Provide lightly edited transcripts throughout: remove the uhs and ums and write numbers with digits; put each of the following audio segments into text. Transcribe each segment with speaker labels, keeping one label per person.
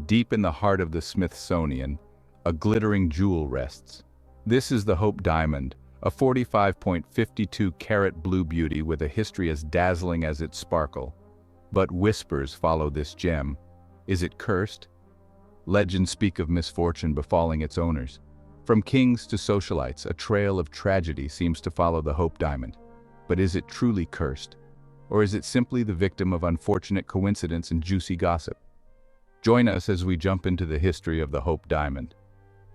Speaker 1: Deep in the heart of the Smithsonian, a glittering jewel rests. This is the Hope Diamond, a 45.52-carat blue beauty with a history as dazzling as its sparkle. But whispers follow this gem. Is it cursed? Legends speak of misfortune befalling its owners. From kings to socialites, a trail of tragedy seems to follow the Hope Diamond. But is it truly cursed? Or is it simply the victim of unfortunate coincidence and juicy gossip? Join us as we jump into the history of the Hope Diamond.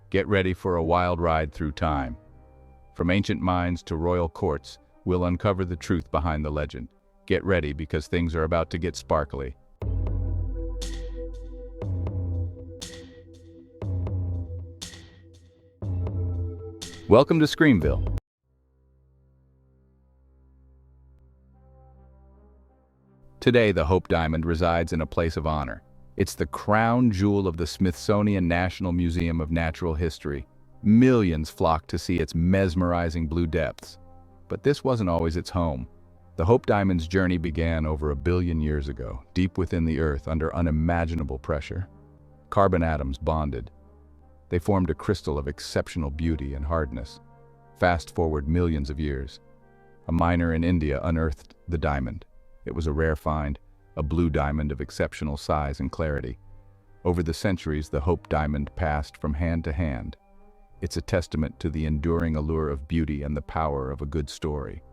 Speaker 1: Get ready for a wild ride through time. From ancient mines to royal courts, we'll uncover the truth behind the legend. Get ready because things are about to get sparkly. Welcome to Screamville. Today, the Hope Diamond resides in a place of honor. It's the crown jewel of the Smithsonian National Museum of Natural History. Millions flock to see its mesmerizing blue depths. But this wasn't always its home. The Hope Diamond's journey began over 1 billion years ago, deep within the Earth under unimaginable pressure. Carbon atoms bonded. They formed a crystal of exceptional beauty and hardness. Fast forward millions of years. A miner in India unearthed the diamond. It was a rare find, a blue diamond of exceptional size and clarity. Over the centuries, the Hope Diamond passed from hand to hand. It's a testament to the enduring allure of beauty and the power of a good story.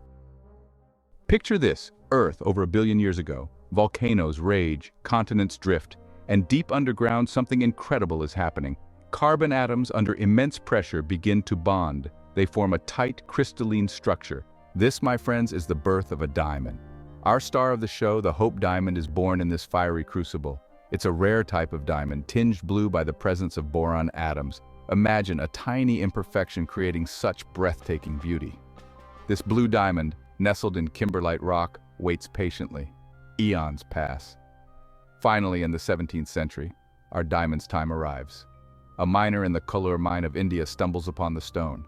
Speaker 1: Picture this: Earth over 1 billion years ago. Volcanoes rage, continents drift, and deep underground something incredible is happening. Carbon atoms under immense pressure begin to bond. They form a tight, crystalline structure. This, my friends, is the birth of a diamond. Our star of the show, the Hope Diamond, is born in this fiery crucible. It's a rare type of diamond, tinged blue by the presence of boron atoms. Imagine a tiny imperfection creating such breathtaking beauty. This blue diamond, nestled in kimberlite rock, waits patiently. Eons pass. Finally, in the 17th century, our diamond's time arrives. A miner in the Kollur mine of India stumbles upon the stone.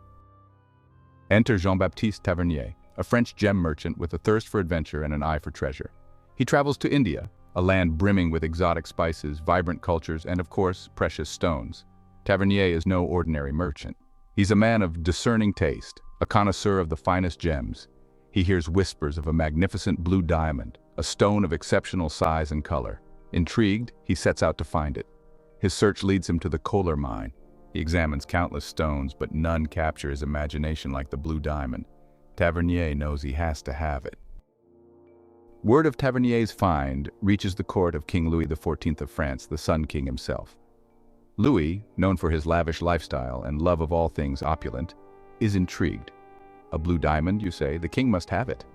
Speaker 1: Enter Jean-Baptiste Tavernier, a French gem merchant with a thirst for adventure and an eye for treasure. He travels to India, a land brimming with exotic spices, vibrant cultures, and of course, precious stones. Tavernier is no ordinary merchant. He's a man of discerning taste, a connoisseur of the finest gems. He hears whispers of a magnificent blue diamond, a stone of exceptional size and color. Intrigued, he sets out to find it. His search leads him to the Kollur mine. He examines countless stones, but none capture his imagination like the blue diamond. Tavernier knows he has to have it. Word of Tavernier's find reaches the court of King Louis XIV of France, the Sun King himself. Louis, known for his lavish lifestyle and love of all things opulent, is intrigued. A blue diamond, you say? The king must have it.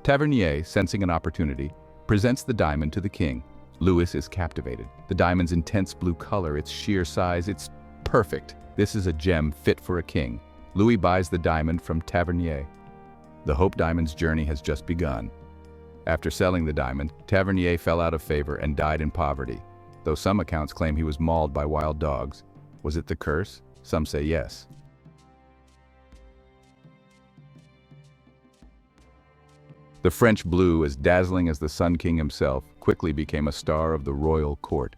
Speaker 1: Tavernier, sensing an opportunity, presents the diamond to the king. Louis is captivated. The diamond's intense blue color, its sheer size, it's perfect. This is a gem fit for a king. Louis buys the diamond from Tavernier. The Hope Diamond's journey has just begun. After selling the diamond, Tavernier fell out of favor and died in poverty, though some accounts claim he was mauled by wild dogs. Was it the curse? Some say yes. The French blue, as dazzling as the Sun King himself, quickly became a star of the royal court.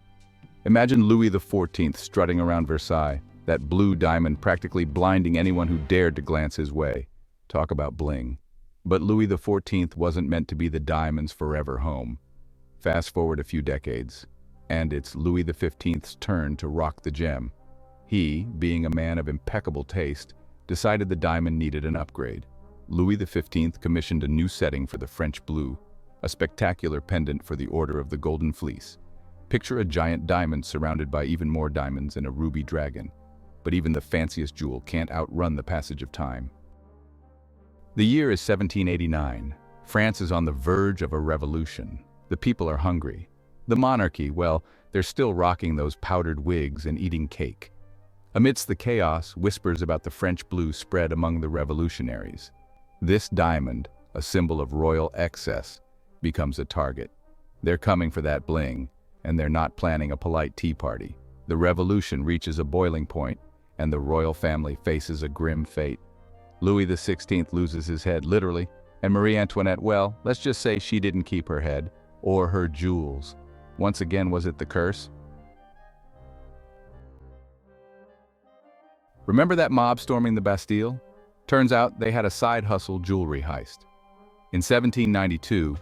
Speaker 1: Imagine Louis XIV strutting around Versailles, that blue diamond practically blinding anyone who dared to glance his way. Talk about bling. But Louis XIV wasn't meant to be the diamond's forever home. Fast forward a few decades, and it's Louis XV's turn to rock the gem. He, being a man of impeccable taste, decided the diamond needed an upgrade. Louis XV commissioned a new setting for the French blue, a spectacular pendant for the Order of the Golden Fleece. Picture a giant diamond surrounded by even more diamonds and a ruby dragon. But even the fanciest jewel can't outrun the passage of time. The year is 1789. France is on the verge of a revolution. The people are hungry. The monarchy, well, they're still rocking those powdered wigs and eating cake. Amidst the chaos, whispers about the French blue spread among the revolutionaries. This diamond, a symbol of royal excess, becomes a target. They're coming for that bling, and they're not planning a polite tea party. The revolution reaches a boiling point, and the royal family faces a grim fate. Louis XVI loses his head, literally, and Marie Antoinette, well, let's just say she didn't keep her head, or her jewels. Once again, was it the curse? Remember that mob storming the Bastille? Turns out they had a side hustle jewelry heist. In 1792,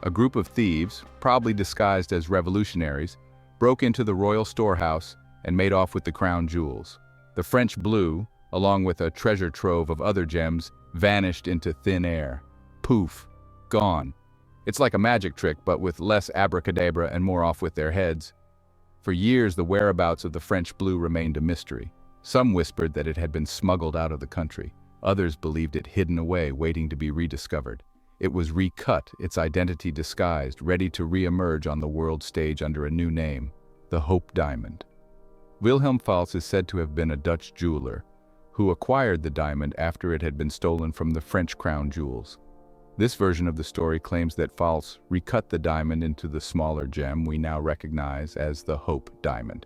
Speaker 1: a group of thieves, probably disguised as revolutionaries, broke into the royal storehouse and made off with the crown jewels. The French blue, along with a treasure trove of other gems, vanished into thin air. Poof, gone. It's like a magic trick, but with less abracadabra and more off with their heads. For years, the whereabouts of the French blue remained a mystery. Some whispered that it had been smuggled out of the country. Others believed it hidden away, waiting to be rediscovered. It was recut, its identity disguised, ready to re-emerge on the world stage under a new name, the Hope Diamond. Wilhelm Fals is said to have been a Dutch jeweler who acquired the diamond after it had been stolen from the French crown jewels. This version of the story claims that Fals recut the diamond into the smaller gem we now recognize as the Hope Diamond.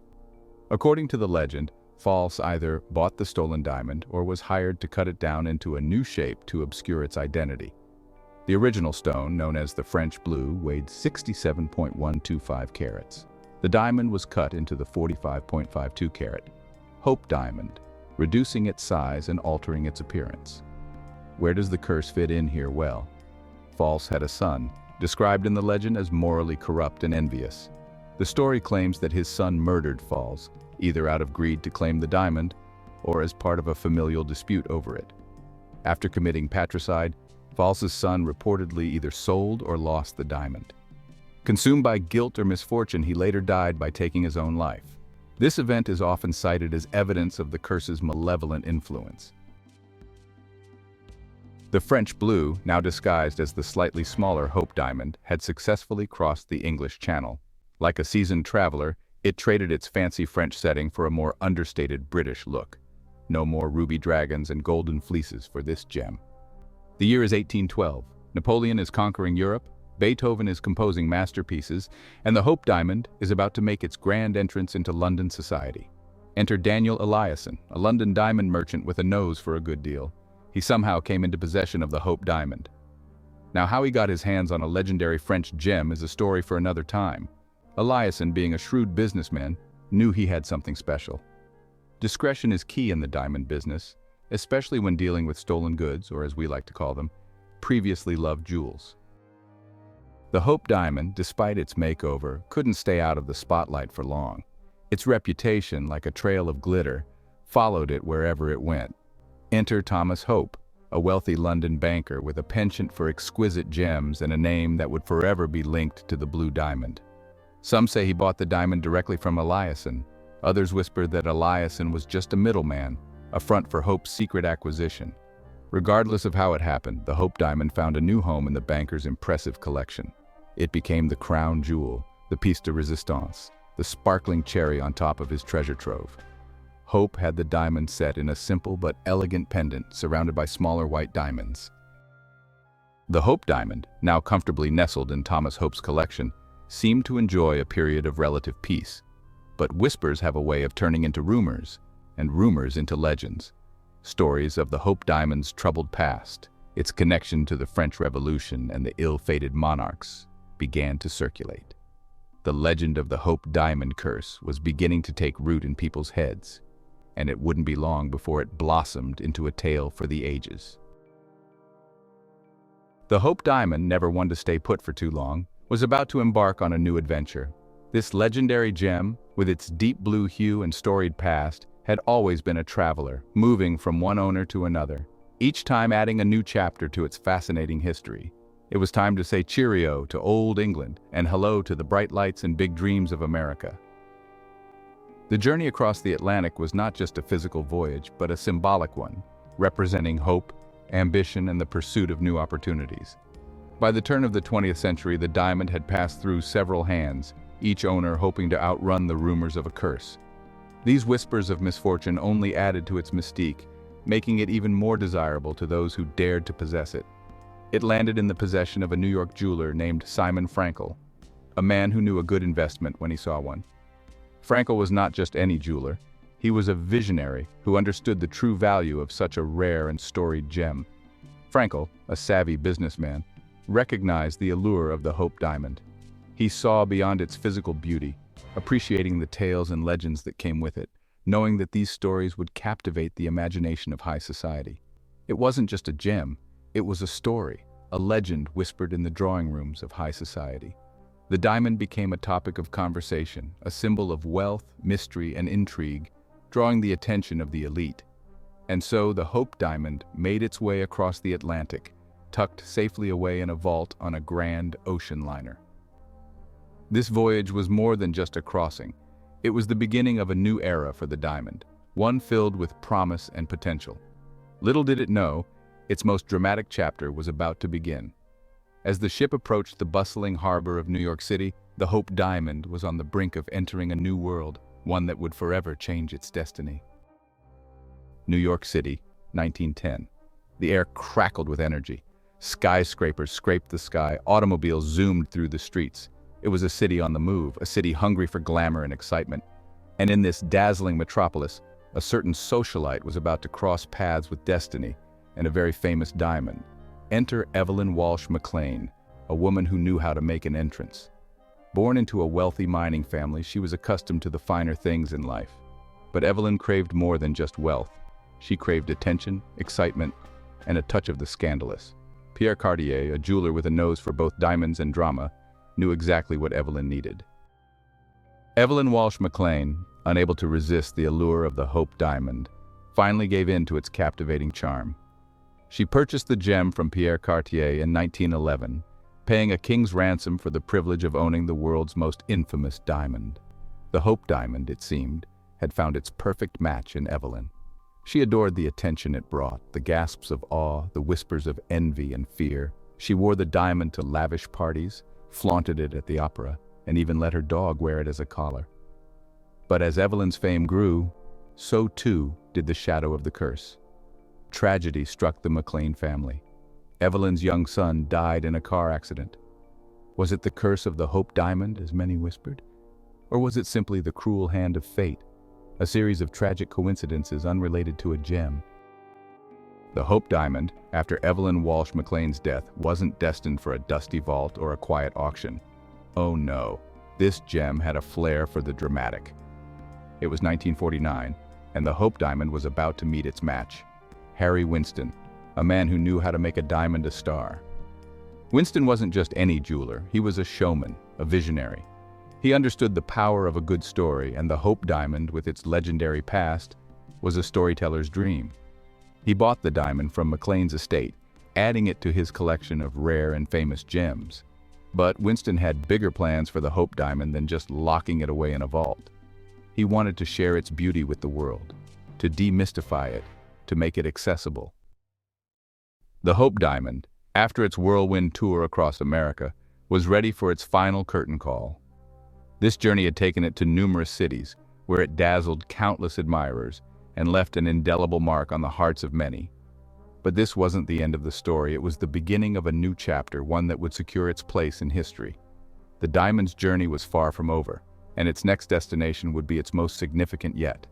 Speaker 1: According to the legend, Fals either bought the stolen diamond or was hired to cut it down into a new shape to obscure its identity. The original stone, known as the French blue, weighed 67.125 carats. The diamond was cut into the 45.52 carat Hope Diamond, reducing its size and altering its appearance. Where does the curse fit in here? Well, Fals had a son, described in the legend as morally corrupt and envious. The story claims that his son murdered Fals, either out of greed to claim the diamond or as part of a familial dispute over it. After committing patricide, Fals's son reportedly either sold or lost the diamond. Consumed by guilt or misfortune, he later died by taking his own life. This event is often cited as evidence of the curse's malevolent influence. The French blue, now disguised as the slightly smaller Hope Diamond, had successfully crossed the English Channel. Like a seasoned traveler, it traded its fancy French setting for a more understated British look. No more ruby dragons and golden fleeces for this gem. The year is 1812. Napoleon is conquering Europe, Beethoven is composing masterpieces, and the Hope Diamond is about to make its grand entrance into London society. Enter Daniel Eliasson, a London diamond merchant with a nose for a good deal. He somehow came into possession of the Hope Diamond. Now, how he got his hands on a legendary French gem is a story for another time. Eliasson, being a shrewd businessman, knew he had something special. Discretion is key in the diamond business, especially when dealing with stolen goods, or as we like to call them, previously loved jewels. The Hope Diamond, despite its makeover, couldn't stay out of the spotlight for long. Its reputation, like a trail of glitter, followed it wherever it went. Enter Thomas Hope, a wealthy London banker with a penchant for exquisite gems and a name that would forever be linked to the blue diamond. Some say he bought the diamond directly from Eliasson. Others whisper that Eliasson was just a middleman, a front for Hope's secret acquisition. Regardless of how it happened, the Hope Diamond found a new home in the banker's impressive collection. It became the crown jewel, the piece de resistance, the sparkling cherry on top of his treasure trove. Hope had the diamond set in a simple but elegant pendant surrounded by smaller white diamonds. The Hope Diamond, now comfortably nestled in Thomas Hope's collection, seemed to enjoy a period of relative peace. But whispers have a way of turning into rumors, and rumors into legends. Stories of the Hope Diamond's troubled past, its connection to the French Revolution and the ill-fated monarchs, began to circulate. The legend of the Hope Diamond curse was beginning to take root in people's heads, and it wouldn't be long before it blossomed into a tale for the ages. The Hope Diamond, never one to stay put for too long, was about to embark on a new adventure. This legendary gem, with its deep blue hue and storied past, had always been a traveler, moving from one owner to another, each time adding a new chapter to its fascinating history. It was time to say cheerio to old England and hello to the bright lights and big dreams of America. The journey across the Atlantic was not just a physical voyage, but a symbolic one, representing hope, ambition, and the pursuit of new opportunities. By the turn of the 20th century, the diamond had passed through several hands, each owner hoping to outrun the rumors of a curse. These whispers of misfortune only added to its mystique, making it even more desirable to those who dared to possess it. It landed in the possession of a New York jeweler named Simon Frankel, a man who knew a good investment when he saw one. Frankel was not just any jeweler. He was a visionary who understood the true value of such a rare and storied gem. Frankel, a savvy businessman, recognized the allure of the Hope Diamond. He saw beyond its physical beauty, appreciating the tales and legends that came with it, knowing that these stories would captivate the imagination of high society. It wasn't just a gem, it was a story, a legend whispered in the drawing rooms of high society. The diamond became a topic of conversation, a symbol of wealth, mystery, and intrigue, drawing the attention of the elite. And so the Hope Diamond made its way across the Atlantic, tucked safely away in a vault on a grand ocean liner. This voyage was more than just a crossing. It was the beginning of a new era for the diamond, one filled with promise and potential. Little did it know, its most dramatic chapter was about to begin. As the ship approached the bustling harbor of New York City, the Hope Diamond was on the brink of entering a new world, one that would forever change its destiny. New York City, 1910. The air crackled with energy. Skyscrapers scraped the sky, automobiles zoomed through the streets. It was a city on the move, a city hungry for glamour and excitement. And in this dazzling metropolis, a certain socialite was about to cross paths with destiny and a very famous diamond. Enter Evelyn Walsh McLean, a woman who knew how to make an entrance. Born into a wealthy mining family, she was accustomed to the finer things in life. But Evelyn craved more than just wealth. She craved attention, excitement, and a touch of the scandalous. Pierre Cartier, a jeweler with a nose for both diamonds and drama, knew exactly what Evelyn needed. Evelyn Walsh McLean, unable to resist the allure of the Hope Diamond, finally gave in to its captivating charm. She purchased the gem from Pierre Cartier in 1911, paying a king's ransom for the privilege of owning the world's most infamous diamond. The Hope Diamond, it seemed, had found its perfect match in Evelyn. She adored the attention it brought, the gasps of awe, the whispers of envy and fear. She wore the diamond to lavish parties, flaunted it at the opera, and even let her dog wear it as a collar. But as Evelyn's fame grew, so too did the shadow of the curse. Tragedy struck the McLean family. Evelyn's young son died in a car accident. Was it the curse of the Hope Diamond, as many whispered? Or was it simply the cruel hand of fate, a series of tragic coincidences unrelated to a gem? The Hope Diamond, after Evelyn Walsh McLean's death, wasn't destined for a dusty vault or a quiet auction. Oh no, this gem had a flair for the dramatic. It was 1949, and the Hope Diamond was about to meet its match. Harry Winston, a man who knew how to make a diamond a star. Winston wasn't just any jeweler, he was a showman, a visionary. He understood the power of a good story, and the Hope Diamond, with its legendary past, was a storyteller's dream. He bought the diamond from McLean's estate, adding it to his collection of rare and famous gems. But Winston had bigger plans for the Hope Diamond than just locking it away in a vault. He wanted to share its beauty with the world, to demystify it, to make it accessible. The Hope Diamond, after its whirlwind tour across America, was ready for its final curtain call. This journey had taken it to numerous cities, where it dazzled countless admirers and left an indelible mark on the hearts of many. But this wasn't the end of the story, it was the beginning of a new chapter, one that would secure its place in history. The diamond's journey was far from over, and its next destination would be its most significant yet.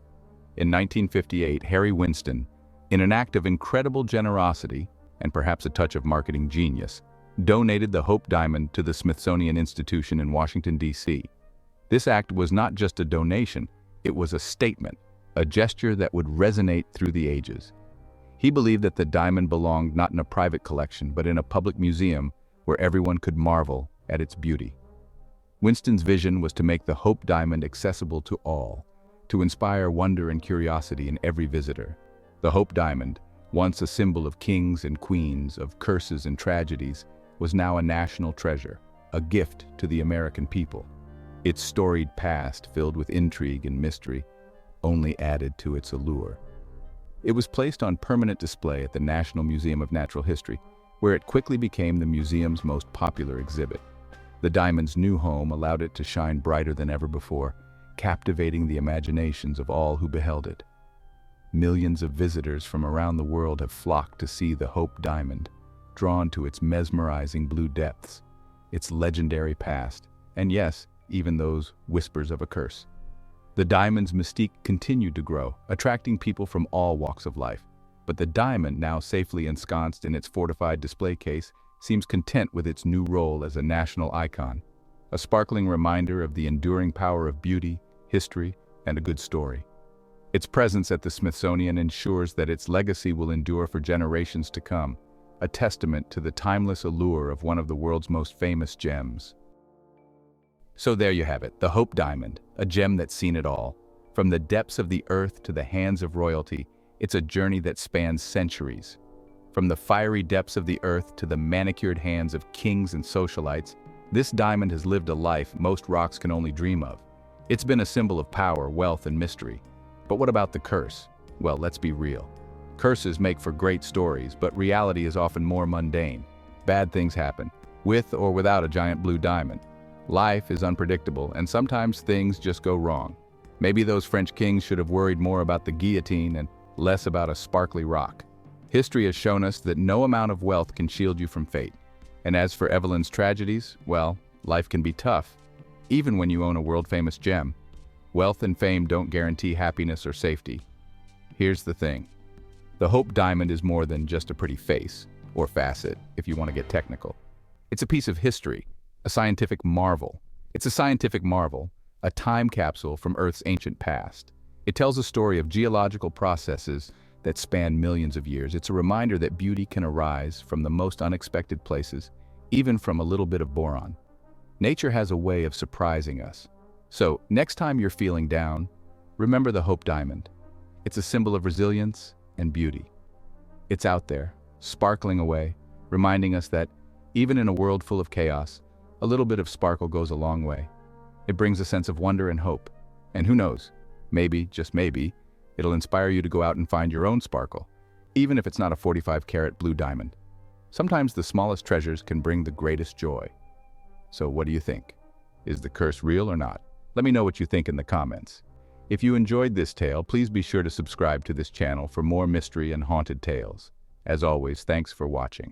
Speaker 1: In 1958, Harry Winston, in an act of incredible generosity, and perhaps a touch of marketing genius, donated the Hope Diamond to the Smithsonian Institution in Washington, D.C. This act was not just a donation, it was a statement, a gesture that would resonate through the ages. He believed that the diamond belonged not in a private collection, but in a public museum where everyone could marvel at its beauty. Winston's vision was to make the Hope Diamond accessible to all, to inspire wonder and curiosity in every visitor. The Hope Diamond, once a symbol of kings and queens, of curses and tragedies, was now a national treasure, a gift to the American people. Its storied past, filled with intrigue and mystery, only added to its allure. It was placed on permanent display at the National Museum of Natural History, where it quickly became the museum's most popular exhibit. The diamond's new home allowed it to shine brighter than ever before, captivating the imaginations of all who beheld it. Millions of visitors from around the world have flocked to see the Hope Diamond, drawn to its mesmerizing blue depths, its legendary past, and yes, even those whispers of a curse. The diamond's mystique continued to grow, attracting people from all walks of life. But the diamond, now safely ensconced in its fortified display case, seems content with its new role as a national icon, a sparkling reminder of the enduring power of beauty, history, and a good story. Its presence at the Smithsonian ensures that its legacy will endure for generations to come, a testament to the timeless allure of one of the world's most famous gems. So there you have it, the Hope Diamond, a gem that's seen it all. From the depths of the earth to the hands of royalty, it's a journey that spans centuries. From the fiery depths of the earth to the manicured hands of kings and socialites, this diamond has lived a life most rocks can only dream of. It's been a symbol of power, wealth, and mystery. But what about the curse? Well, let's be real. Curses make for great stories, but reality is often more mundane. Bad things happen, with or without a giant blue diamond. Life is unpredictable, and sometimes things just go wrong. Maybe those French kings should have worried more about the guillotine and less about a sparkly rock. History has shown us that no amount of wealth can shield you from fate. And as for Evelyn's tragedies, well, life can be tough, even when you own a world-famous gem. Wealth and fame don't guarantee happiness or safety. Here's the thing. The Hope Diamond is more than just a pretty face, or facet, if you want to get technical. It's a piece of history, a scientific marvel. It's a scientific marvel, a time capsule from Earth's ancient past. It tells a story of geological processes that span millions of years. It's a reminder that beauty can arise from the most unexpected places, even from a little bit of boron. Nature has a way of surprising us. So, next time you're feeling down, remember the Hope Diamond. It's a symbol of resilience and beauty. It's out there, sparkling away, reminding us that, even in a world full of chaos, a little bit of sparkle goes a long way. It brings a sense of wonder and hope. And who knows, maybe, just maybe, it'll inspire you to go out and find your own sparkle, even if it's not a 45-carat blue diamond. Sometimes the smallest treasures can bring the greatest joy. So what do you think? Is the curse real or not? Let me know what you think in the comments. If you enjoyed this tale, please be sure to subscribe to this channel for more mystery and haunted tales. As always, thanks for watching.